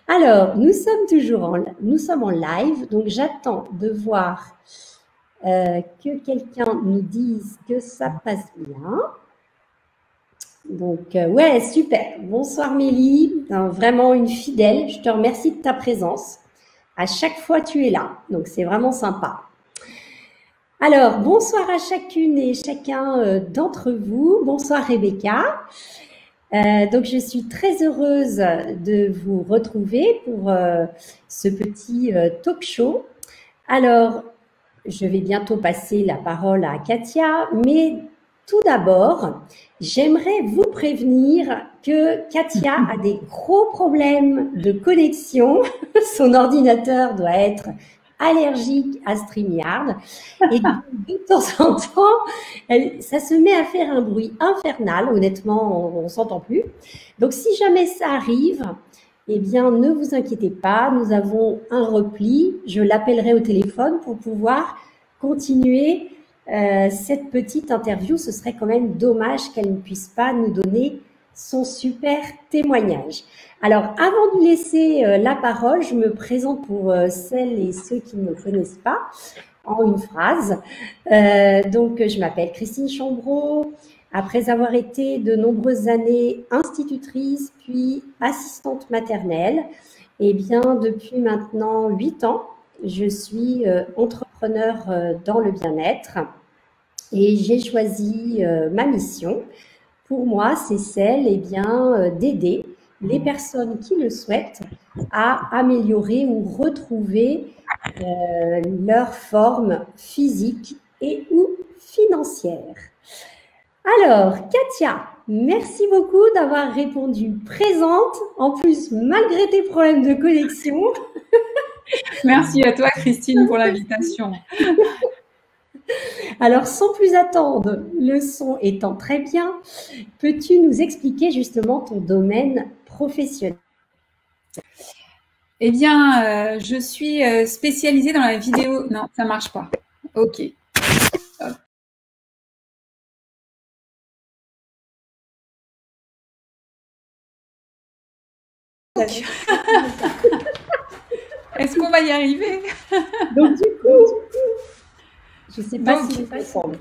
Alors, nous sommes en live, donc j'attends de voir que quelqu'un nous dise que ça passe bien. Donc, ouais, super. Bonsoir Mélie, vraiment une fidèle. Je te remercie de ta présence. À chaque fois, tu es là, donc c'est vraiment sympa. Alors, bonsoir à chacune et chacun d'entre vous. Bonsoir Rebecca. Donc, je suis très heureuse de vous retrouver pour ce petit talk show. Alors, je vais bientôt passer la parole à Katia, mais tout d'abord, j'aimerais vous prévenir que Katia a des gros problèmes de connexion. Son ordinateur doit être allergique à StreamYard et de temps en temps, ça se met à faire un bruit infernal. Honnêtement, on ne s'entend plus. Donc, si jamais ça arrive, eh bien, ne vous inquiétez pas, nous avons un repli. Je l'appellerai au téléphone pour pouvoir continuer cette petite interview. Ce serait quand même dommage qu'elle ne puisse pas nous donner son super témoignage. Alors, avant de laisser la parole, je me présente pour celles et ceux qui ne me connaissent pas en une phrase. Donc, je m'appelle Christine Chambreau. Après avoir été de nombreuses années institutrice, puis assistante maternelle, eh bien, depuis maintenant 8 ans, je suis entrepreneur dans le bien-être et j'ai choisi ma mission. Pour moi, c'est celle d'aider les personnes qui le souhaitent à améliorer ou retrouver leur forme physique et ou financière. Alors, Katia, merci beaucoup d'avoir répondu présente, en plus malgré tes problèmes de connexion. Merci à toi, Christine, pour l'invitation. Alors, sans plus attendre, le son étant très bien, peux-tu nous expliquer justement ton domaine professionnel? Eh bien, je suis spécialisée dans la vidéo. Non, ça marche pas. Ok. Hop. Est-ce qu'on va y arriver? Donc, du coup, je ne sais pas si je vais répondre.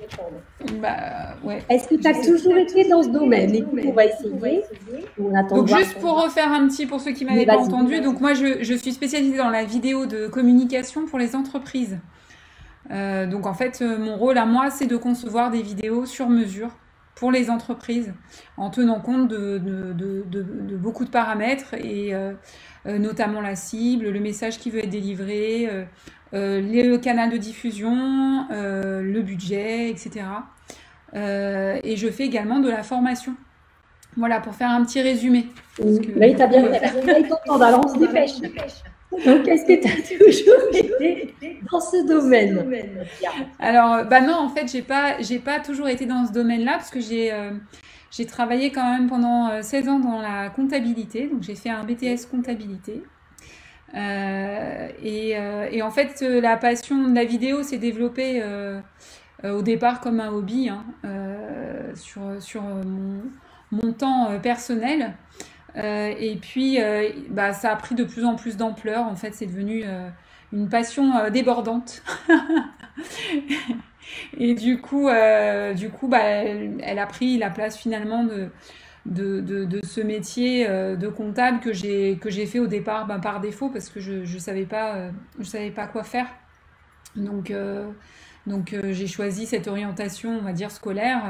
Bah, ouais. Est-ce que tu as toujours été dans ce domaine? Écoute, on va essayer. Donc, juste pour refaire un petit, pour ceux qui ne m'avaient pas entendu, donc moi, je suis spécialisée dans la vidéo de communication pour les entreprises. Donc, en fait, mon rôle à moi, c'est de concevoir des vidéos sur mesure pour les entreprises, en tenant compte de beaucoup de paramètres, et notamment la cible, le message qui veut être délivré, le canal de diffusion, le budget, etc. Et je fais également de la formation. Voilà, pour faire un petit résumé. Oui, tu as bien fait. Alors, on se dépêche. Donc, est-ce que tu as toujours été dans ce domaine? Alors, non, en fait, j'ai pas toujours été dans ce domaine-là, parce que j'ai travaillé quand même pendant 16 ans dans la comptabilité. Donc, j'ai fait un BTS comptabilité. Et en fait, la passion de la vidéo s'est développée au départ comme un hobby, hein, sur mon temps personnel. Et puis, ça a pris de plus en plus d'ampleur. En fait, c'est devenu une passion débordante. Et du coup, elle a pris la place finalement de ce métier de comptable que j'ai fait au départ par défaut, parce que je savais pas quoi faire. Donc j'ai choisi cette orientation, on va dire, scolaire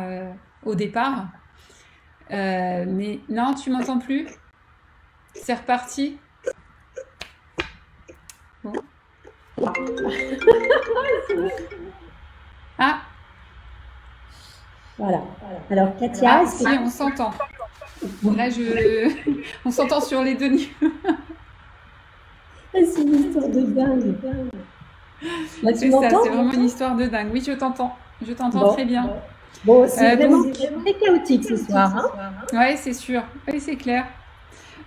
au départ. Mais non, tu m'entends plus? C'est reparti. Bon. Ah. Voilà. Alors, Katia, si, on s'entend. Là, on s'entend sur les deux niveaux. C'est une histoire de dingue. Là, c'est ça, c'est vraiment une histoire de dingue. Oui, je t'entends. Je t'entends très bien. Bon, c'est vraiment très chaotique ce soir. Hein. Oui, c'est sûr. Oui, c'est clair.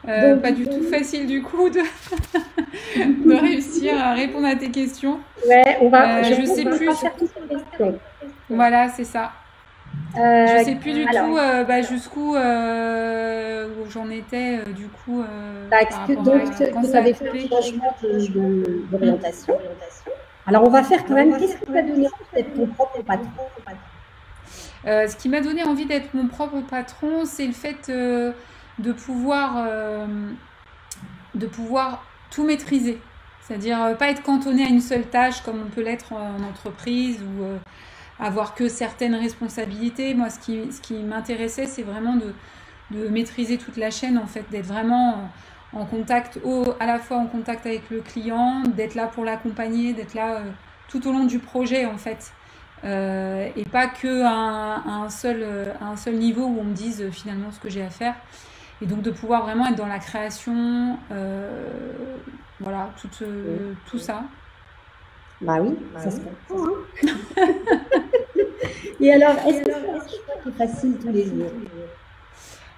Pas du tout facile du coup de réussir à répondre à tes questions. Ouais, on va. Je sais plus. Voilà, c'est ça. Je sais plus du tout jusqu'où j'en étais du coup donc tu avais fait un changement d'orientation. Alors on va faire quand même, qu'est-ce qui t'a donné envie d'être ton propre patron? Ce qui m'a donné envie d'être mon propre patron, c'est le fait de pouvoir tout maîtriser. C'est-à-dire pas être cantonné à une seule tâche comme on peut l'être en entreprise ou avoir que certaines responsabilités. Moi, ce qui m'intéressait, c'est vraiment de maîtriser toute la chaîne, en fait, d'être vraiment en contact, à la fois en contact avec le client, d'être là pour l'accompagner, d'être là tout au long du projet, en fait. Et pas que à un seul niveau où on me dise finalement ce que j'ai à faire. Et donc de pouvoir vraiment être dans la création, voilà, tout ça. Bah oui, ça se comprend. Hein. Et alors, est-ce que c'est facile tous les jours?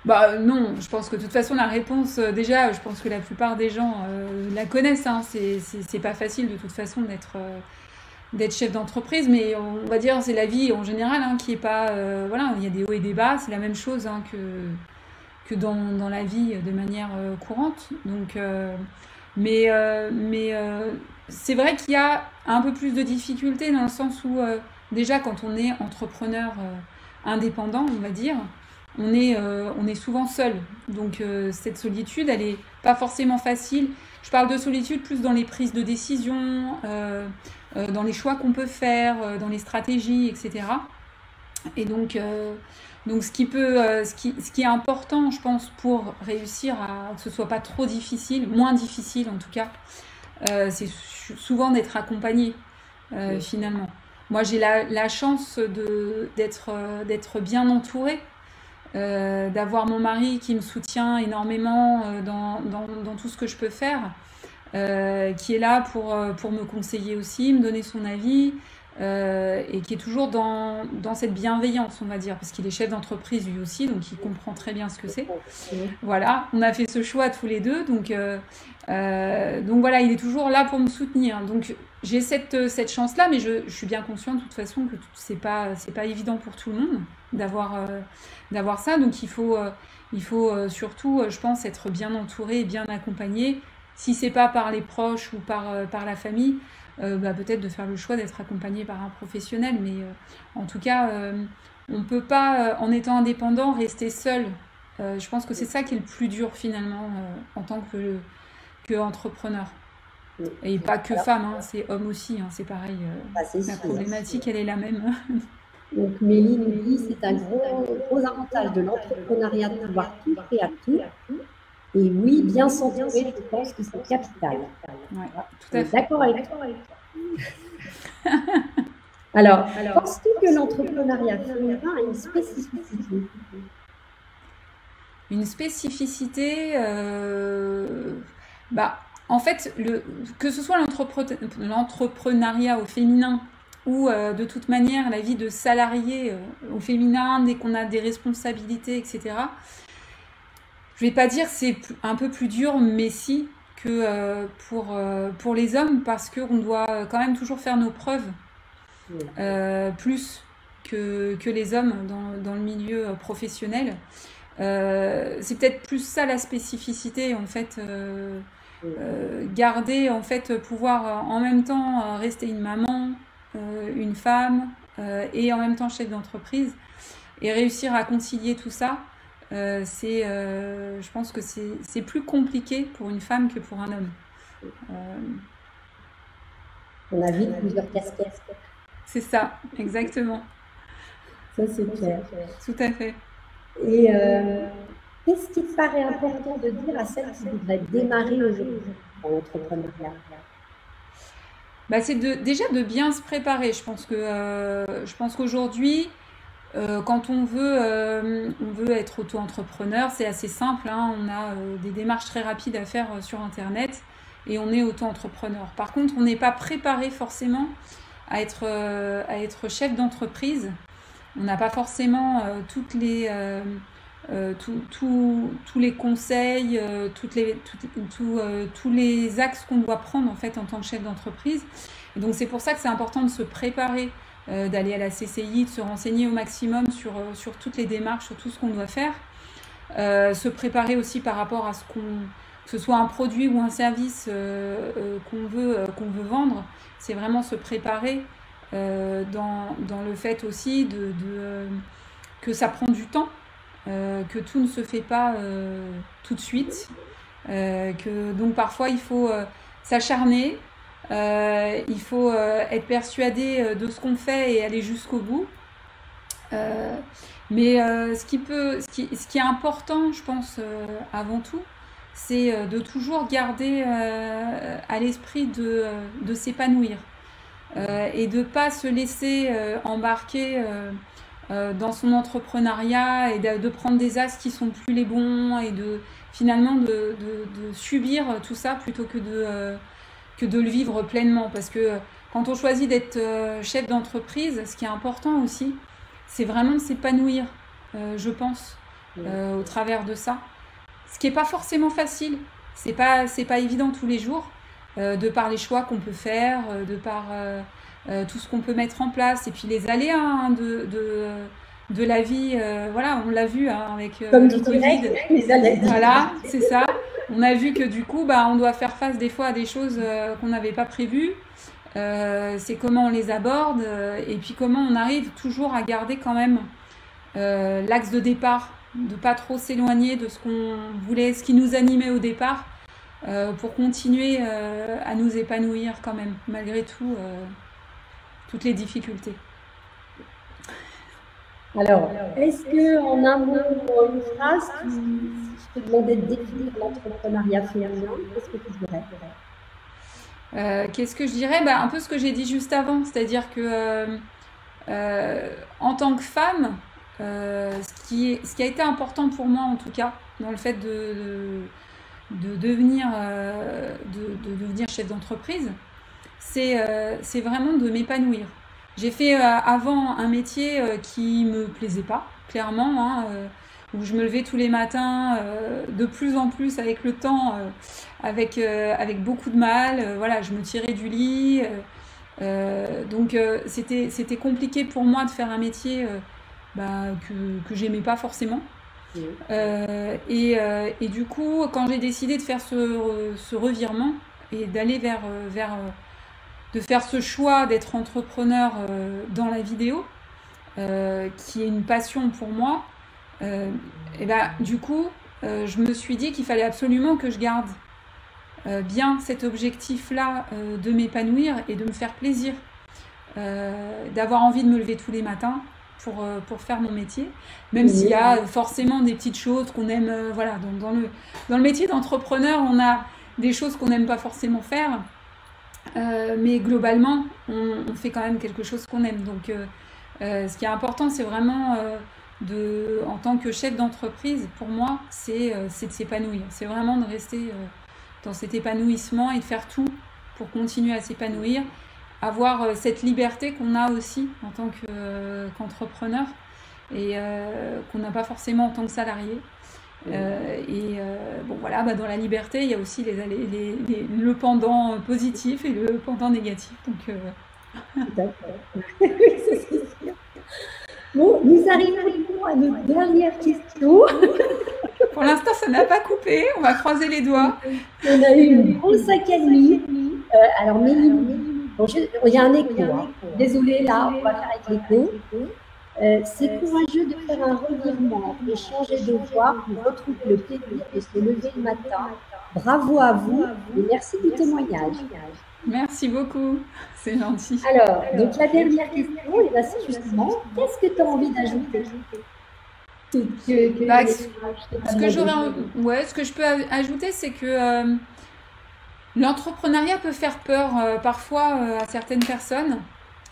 Bah non, je pense que de toute façon la réponse, déjà, je pense que la plupart des gens la connaissent. Hein. C'est pas facile de toute façon d'être chef d'entreprise, mais on va dire c'est la vie en général hein, qui est pas... voilà, il y a des hauts et des bas, c'est la même chose hein, que dans la vie de manière courante. Donc, mais c'est vrai qu'il y a un peu plus de difficultés dans le sens où déjà quand on est entrepreneur indépendant, on va dire, on est souvent seul. Donc cette solitude, elle est pas forcément facile. Je parle de solitude plus dans les prises de décision, dans les choix qu'on peut faire, dans les stratégies, etc. Et donc ce qui est important, je pense, pour réussir à que ce soit pas trop difficile, moins difficile en tout cas, c'est souvent d'être accompagné finalement. Moi, j'ai la chance d'être bien entourée, d'avoir mon mari qui me soutient énormément dans tout ce que je peux faire, qui est là pour me conseiller aussi, me donner son avis, et qui est toujours dans cette bienveillance, on va dire, parce qu'il est chef d'entreprise lui aussi, donc il comprend très bien ce que c'est. Voilà, on a fait ce choix tous les deux, donc voilà, il est toujours là pour me soutenir. Donc j'ai cette chance-là, mais je suis bien consciente de toute façon que c'est pas évident pour tout le monde d'avoir ça, donc il faut surtout, je pense, être bien entouré et bien accompagné. Si c'est pas par les proches ou par la famille, peut-être de faire le choix d'être accompagné par un professionnel, mais en tout cas, on ne peut pas, en étant indépendant, rester seul. Je pense que c'est ça qui est le plus dur finalement en tant que entrepreneur. Et pas que femme, hein, c'est homme aussi, hein, c'est pareil. La problématique, elle est la même. Donc Mélie nous dit c'est un gros avantage de l'entrepreneuriat de pouvoir tout faire à tout. Et oui, bien s'entourer, je pense que c'est capital. Ouais, tout à fait. D'accord avec toi. Alors, penses-tu que l'entrepreneuriat féminin a une spécificité? Une spécificité, en fait, que ce soit l'entrepreneuriat au féminin ou de toute manière la vie de salarié au féminin, dès qu'on a des responsabilités, etc., je ne vais pas dire c'est un peu plus dur, mais si, que pour les hommes, parce qu'on doit quand même toujours faire nos preuves, plus que les hommes dans le milieu professionnel. C'est peut-être plus ça la spécificité, en fait, garder, en fait, pouvoir en même temps rester une maman, une femme, et en même temps chef d'entreprise, et réussir à concilier tout ça. Je pense que c'est plus compliqué pour une femme que pour un homme. On a vu plusieurs casquettes. C'est ça, exactement. Ça, c'est clair. Tout à fait. Et qu'est-ce qui te paraît important de dire à celles qui voudraient démarrer aujourd'hui en entrepreneuriat? C'est déjà de bien se préparer. Je pense qu'aujourd'hui, quand on veut être auto-entrepreneur, c'est assez simple, hein. On a des démarches très rapides à faire sur Internet et on est auto-entrepreneur. Par contre, on n'est pas préparé forcément à être chef d'entreprise. On n'a pas forcément tous les conseils, tous les axes qu'on doit prendre en fait en tant que chef d'entreprise. Et donc c'est pour ça que c'est important de se préparer d'aller à la CCI, de se renseigner au maximum sur toutes les démarches, sur tout ce qu'on doit faire. Se préparer aussi par rapport à que ce soit un produit ou un service qu'on veut vendre. C'est vraiment se préparer dans le fait aussi que ça prend du temps, que tout ne se fait pas tout de suite, donc parfois il faut s'acharner, il faut être persuadé de ce qu'on fait et aller jusqu'au bout. Mais ce qui est important, je pense, avant tout, c'est de toujours garder à l'esprit de s'épanouir et de ne pas se laisser embarquer dans son entrepreneuriat et de prendre des axes qui sont plus les bons et finalement de subir tout ça plutôt que de le vivre pleinement. Parce que quand on choisit d'être chef d'entreprise, ce qui est important aussi, c'est vraiment de s'épanouir, je pense, au travers de ça. Ce qui n'est pas forcément facile, c'est pas évident tous les jours, de par les choix qu'on peut faire, de par tout ce qu'on peut mettre en place, et puis les aléas de la vie, voilà, on l'a vu avec le Covid. Les aléas. Voilà, c'est ça. On a vu que du coup, on doit faire face des fois à des choses qu'on n'avait pas prévues. C'est comment on les aborde et puis comment on arrive toujours à garder quand même l'axe de départ, de pas trop s'éloigner de ce qu'on voulait, ce qui nous animait au départ, pour continuer à nous épanouir quand même, malgré tout, toutes les difficultés. Alors, est-ce qu'en un mot ou une phrase, si je te demandais de définir l'entrepreneuriat féminin, qu'est-ce que tu dirais? Qu'est-ce que je dirais? Un peu ce que j'ai dit juste avant, c'est-à-dire que en tant que femme, ce qui a été important pour moi en tout cas, dans le fait de devenir chef d'entreprise, c'est vraiment de m'épanouir. J'ai fait avant un métier qui me plaisait pas, clairement, où je me levais tous les matins, de plus en plus avec le temps, avec beaucoup de mal. Voilà, je me tirais du lit. Donc c'était compliqué pour moi de faire un métier que j'aimais pas forcément. Et du coup, quand j'ai décidé de faire ce revirement et d'aller de faire ce choix d'être entrepreneur dans la vidéo, qui est une passion pour moi, du coup, je me suis dit qu'il fallait absolument que je garde bien cet objectif-là de m'épanouir et de me faire plaisir, d'avoir envie de me lever tous les matins pour faire mon métier, même s'il y a forcément des petites choses qu'on aime. Voilà, dans le métier d'entrepreneur, on a des choses qu'on n'aime pas forcément faire, mais globalement, on fait quand même quelque chose qu'on aime. Donc, ce qui est important, c'est vraiment en tant que chef d'entreprise, pour moi, c'est de s'épanouir. C'est vraiment de rester dans cet épanouissement et de faire tout pour continuer à s'épanouir, avoir cette liberté qu'on a aussi en tant qu'entrepreneur et qu'on n'a pas forcément en tant que salarié. Bon voilà, dans la liberté, il y a aussi le pendant positif et le pendant négatif. Donc, D'accord. C'est sûr. Bon, nous arrivons à notre dernière question. Pour l'instant, ça n'a pas coupé. On va croiser les doigts. On a eu une grosse accalmie. Alors, Méline, bon, il y a un écho. Désolée, là, on va faire avec l'écho. C'est courageux de faire un revirement et changer de voie pour retrouver le plaisir de se lever le matin. Bravo à vous et merci du témoignage. Merci beaucoup, c'est gentil. Alors, donc la dernière question, c'est justement, qu'est-ce que tu as envie d'ajouter? Ce que je peux ajouter, c'est que l'entrepreneuriat peut faire peur parfois à certaines personnes.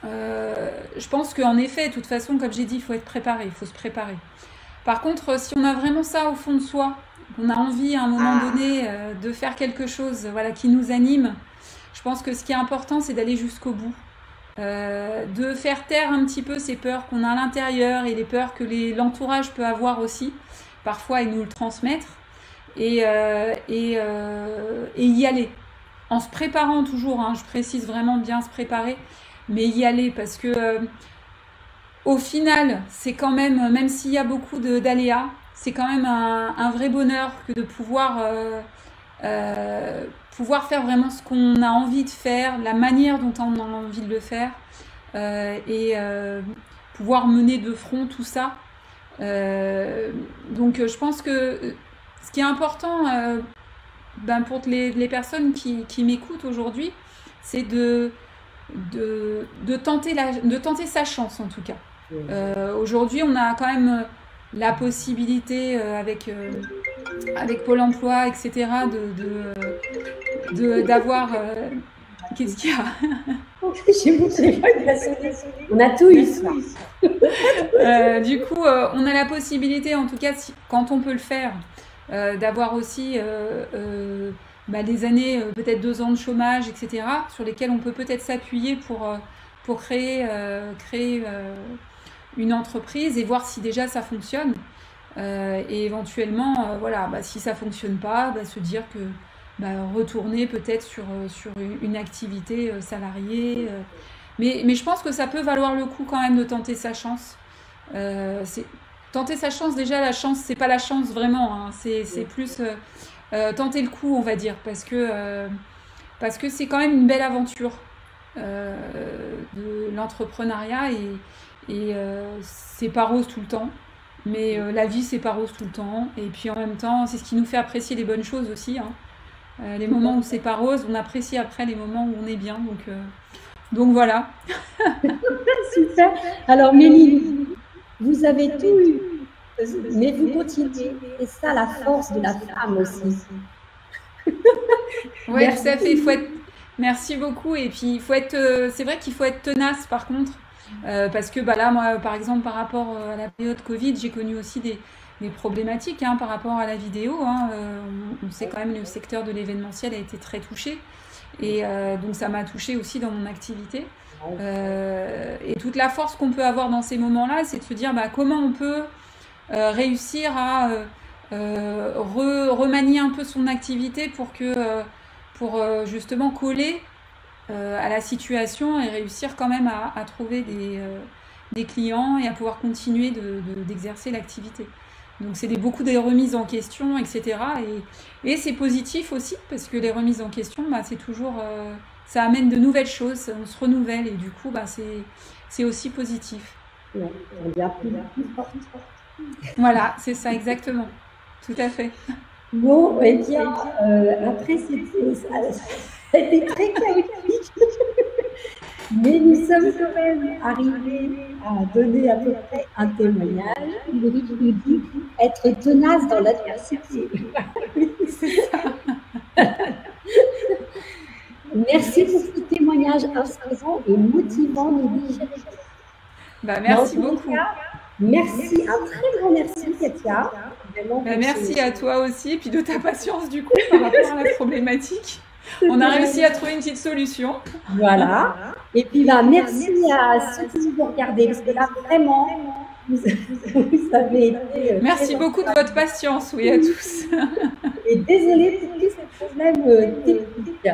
Je pense qu'en effet, de toute façon, comme j'ai dit, il faut être préparé, il faut se préparer. Par contre, si on a vraiment ça au fond de soi, qu'on a envie à un moment donné de faire quelque chose qui nous anime, je pense que ce qui est important, c'est d'aller jusqu'au bout. De faire taire un petit peu ces peurs qu'on a à l'intérieur et les peurs que l'entourage peut avoir aussi, parfois, et nous le transmettre, et y aller. En se préparant toujours, je précise vraiment bien se préparer, mais y aller parce que au final, c'est quand même s'il y a beaucoup d'aléas, c'est quand même un vrai bonheur que de pouvoir faire vraiment ce qu'on a envie de faire, la manière dont on a envie de le faire, et pouvoir mener de front tout ça. Donc je pense que ce qui est important pour les personnes qui m'écoutent aujourd'hui, c'est de tenter sa chance en tout cas. Aujourd'hui, on a quand même la possibilité avec Pôle emploi, etc., d'avoir... Qu'est-ce qu'il y a? J'ai mon téléphone qui a sonné. On a tout eu ça. Du coup, on a la possibilité, en tout cas, quand on peut le faire, d'avoir aussi des années, peut-être 2 ans de chômage, etc., sur lesquels on peut peut-être s'appuyer pour créer une entreprise et voir si déjà ça fonctionne. Et éventuellement, si ça fonctionne pas, se dire que retourner peut-être sur une activité salariée. Mais je pense que ça peut valoir le coup quand même de tenter sa chance. Tenter sa chance, déjà la chance, c'est pas la chance vraiment, hein, c'est plus tenter le coup, on va dire, parce que c'est quand même une belle aventure de l'entrepreneuriat et c'est pas rose tout le temps. Mais la vie, c'est pas rose tout le temps. Et puis en même temps, c'est ce qui nous fait apprécier les bonnes choses aussi, hein. Les moments où c'est pas rose, on apprécie après les moments où on est bien. Donc voilà. Super. Alors Mélie, vous avez tout eu, mais vous continuez. C'est ça la force de la femme aussi. Oui, tout à fait. Merci beaucoup. Et puis c'est vrai qu'il faut être tenace par contre. Parce que là, moi, par exemple, par rapport à la période Covid, j'ai connu aussi des problématiques par rapport à la vidéo. On sait quand même que le secteur de l'événementiel a été très touché. Et donc, ça m'a touchée aussi dans mon activité. Et toute la force qu'on peut avoir dans ces moments-là, c'est de se dire comment on peut réussir à remanier un peu son activité pour justement coller à la situation et réussir quand même à trouver des clients et à pouvoir continuer d'exercer l'activité. Donc c'est beaucoup des remises en question, etc. Et c'est positif aussi parce que les remises en question, c'est toujours, ça amène de nouvelles choses, on se renouvelle et du coup, c'est aussi positif. Ouais, on devient plus fort. Voilà, c'est ça exactement, tout à fait. Bon, eh bien, après ça a été très chaotique, mais nous sommes quand même arrivés à donner à peu près un témoignage. Ulrich nous dit être tenace dans l'adversité. C'est ça. Merci pour ce témoignage inspirant et motivant, Mélie. Merci beaucoup. Merci, un très grand merci, Katia. Merci à toi aussi, et puis de ta patience du coup par rapport à la problématique. On a réussi à trouver une petite solution. Voilà. Et puis merci à ceux qui nous regardez, parce que là vraiment, vous avez été. Merci beaucoup de votre patience, oui, à tous. Et désolée pour tous ces problèmes techniques.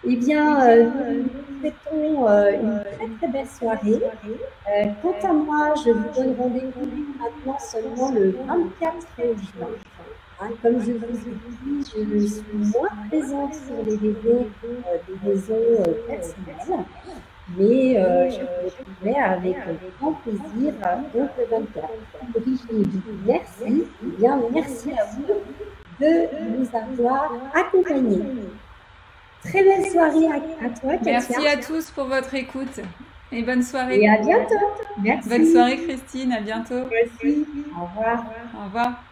Eh bien, nous souhaitons une très très belle soirée. Quant à moi, je vous donne rendez-vous maintenant seulement le 24 juin. Comme je vous ai dit, je suis moins présente sur les réseaux, des réseaux personnels, mais je vous retrouverai avec grand plaisir donc le 24. Merci, bien merci à vous de nous avoir accompagnés. Très belle soirée à toi, Katia. Merci à tous pour votre écoute et bonne soirée. Et à bientôt. Merci. Bonne soirée, Christine. À bientôt. Merci. Au revoir. Au revoir.